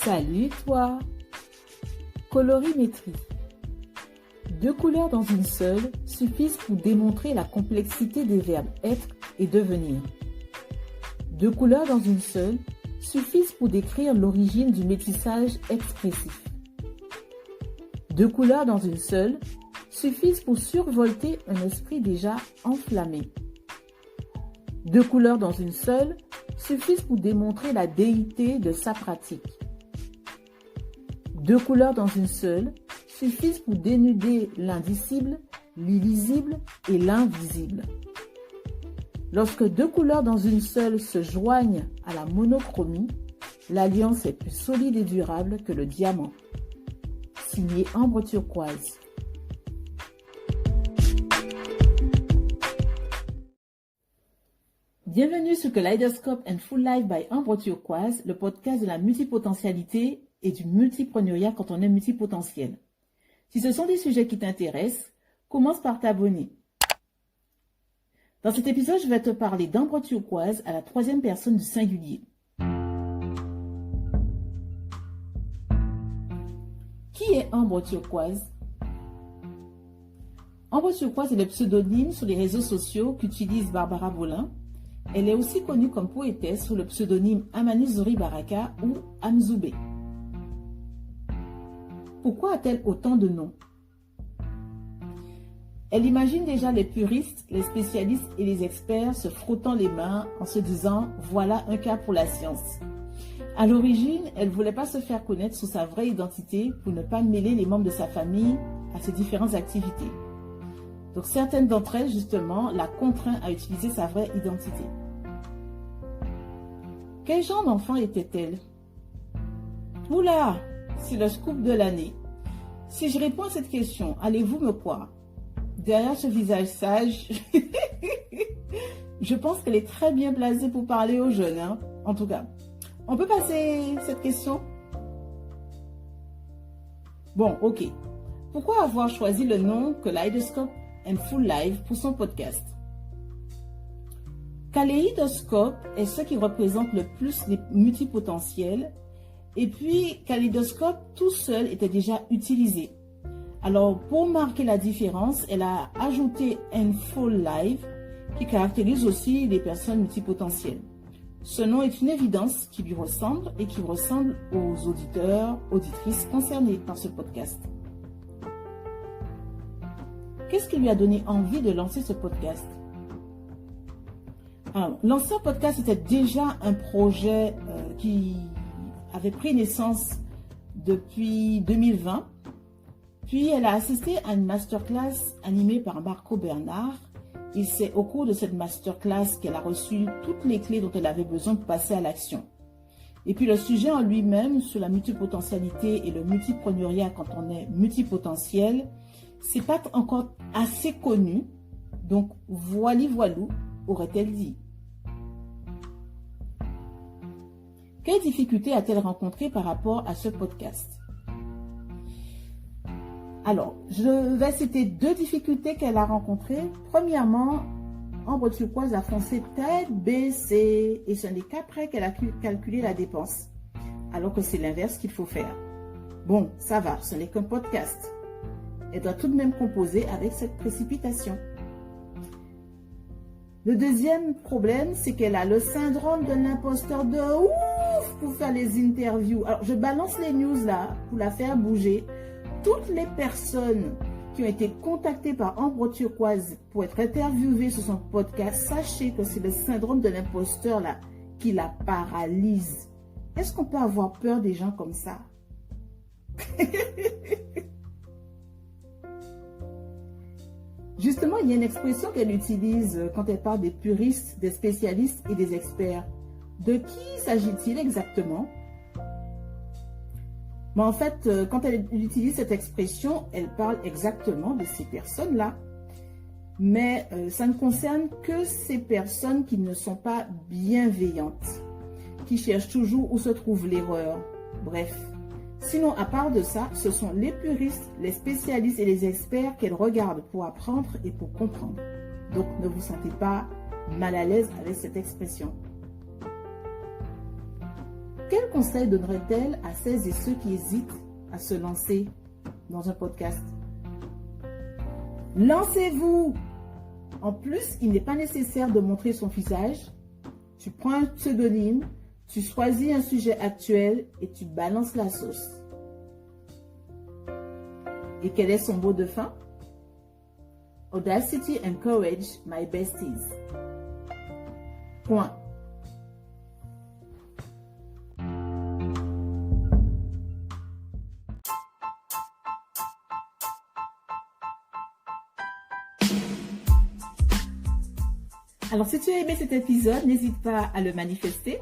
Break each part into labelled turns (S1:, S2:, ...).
S1: Salut toi! Colorimétrie. 2 couleurs dans une seule suffisent pour démontrer la complexité des verbes être et devenir. 2 couleurs dans une seule suffisent pour décrire l'origine du métissage expressif. 2 couleurs dans une seule suffisent pour survolter un esprit déjà enflammé. 2 couleurs dans une seule suffisent pour démontrer la déité de sa pratique. 2 couleurs dans une seule suffisent pour dénuder l'indicible, l'illisible et l'invisible. Lorsque 2 couleurs dans une seule se joignent à la monochromie, l'alliance est plus solide et durable que le diamant. Signé Ambre Turquoise. Bienvenue sur Kaleidoscope and Full Life by Ambre Turquoise, le podcast de la multipotentialité et du multipreneuriat quand on est multipotentiel. Si ce sont des sujets qui t'intéressent, commence par t'abonner. Dans cet épisode, je vais te parler d'Ambre Turquoise à la 3e personne du singulier. Qui est Ambre Turquoise? Ambre Turquoise est le pseudonyme sur les réseaux sociaux qu'utilise Barbara Bolin. Elle est aussi connue comme poétesse sous le pseudonyme Amani Zori Baraka ou Amzoubé. Pourquoi a-t-elle autant de noms? Elle imagine déjà les puristes, les spécialistes et les experts se frottant les mains en se disant « voilà un cas pour la science ». À l'origine, elle ne voulait pas se faire connaître sous sa vraie identité pour ne pas mêler les membres de sa famille à ses différentes activités. Donc certaines d'entre elles, justement, la contraint à utiliser sa vraie identité. Quel genre d'enfant était-elle? Oula, c'est le scoop de l'année. Si je réponds à cette question, allez-vous me croire? Derrière ce visage sage, je pense qu'elle est très bien placée pour parler aux jeunes. En tout cas, on peut passer cette question? Bon, ok. Pourquoi avoir choisi le nom Kaleidoscope and Full Life pour son podcast? Kaléidoscope est ce qui représente le plus les multipotentiels. Et puis, kaléidoscope tout seul était déjà utilisé. Alors, pour marquer la différence, elle a ajouté un full life qui caractérise aussi les personnes multipotentielles. Ce nom est une évidence qui lui ressemble et qui ressemble aux auditeurs, auditrices concernés par ce podcast. Qu'est-ce qui lui a donné envie de lancer ce podcast? Alors, lancer un podcast était déjà un projet qui avait pris naissance depuis 2020. Puis, elle a assisté à une masterclass animée par Marco Bernard. Et c'est au cours de cette masterclass qu'elle a reçu toutes les clés dont elle avait besoin pour passer à l'action. Et puis, le sujet en lui-même sur la multipotentialité et le multipreneuriat quand on est multipotentiel, c'est pas encore assez connu. Donc, voilou, aurait-elle dit. Quelles difficultés a-t-elle rencontrées par rapport à ce podcast? Alors, je vais citer 2 difficultés qu'elle a rencontrées. Premièrement, Ambre Turquoise a foncé tête baissée et ce n'est qu'après qu'elle a calculé la dépense, alors que c'est l'inverse qu'il faut faire. Bon, ça va, ce n'est qu'un podcast. Elle doit tout de même composer avec cette précipitation. Le deuxième problème, c'est qu'elle a le syndrome de l'imposteur de ouf pour faire les interviews. Alors, je balance les news là pour la faire bouger. Toutes les personnes qui ont été contactées par Ambre Turquoise pour être interviewées sur son podcast, sachez que c'est le syndrome de l'imposteur là qui la paralyse. Est-ce qu'on peut avoir peur des gens comme ça? Justement, il y a une expression qu'elle utilise quand elle parle des puristes, des spécialistes et des experts. De qui s'agit-il exactement? Mais en fait, quand elle utilise cette expression, elle parle exactement de ces personnes-là. Mais ça ne concerne que ces personnes qui ne sont pas bienveillantes, qui cherchent toujours où se trouve l'erreur. Bref. Sinon, à part de ça, ce sont les puristes, les spécialistes et les experts qu'elle regarde pour apprendre et pour comprendre. Donc, ne vous sentez pas mal à l'aise avec cette expression. quel conseil donnerait-elle à celles et ceux qui hésitent à se lancer dans un podcast? Lancez-vous! En plus, il n'est pas nécessaire de montrer son visage. Tu prends un pseudonyme, tu choisis un sujet actuel et tu balances la sauce. Et quel est son mot de fin? Audacity encourage my besties. Point. Alors, si tu as aimé cet épisode, n'hésite pas à le manifester.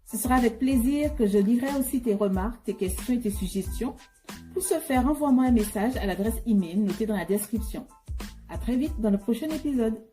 S1: Ce sera avec plaisir que je lirai aussi tes remarques, tes questions et tes suggestions. Pour ce faire, envoie-moi un message à l'adresse email notée dans la description. À très vite dans le prochain épisode.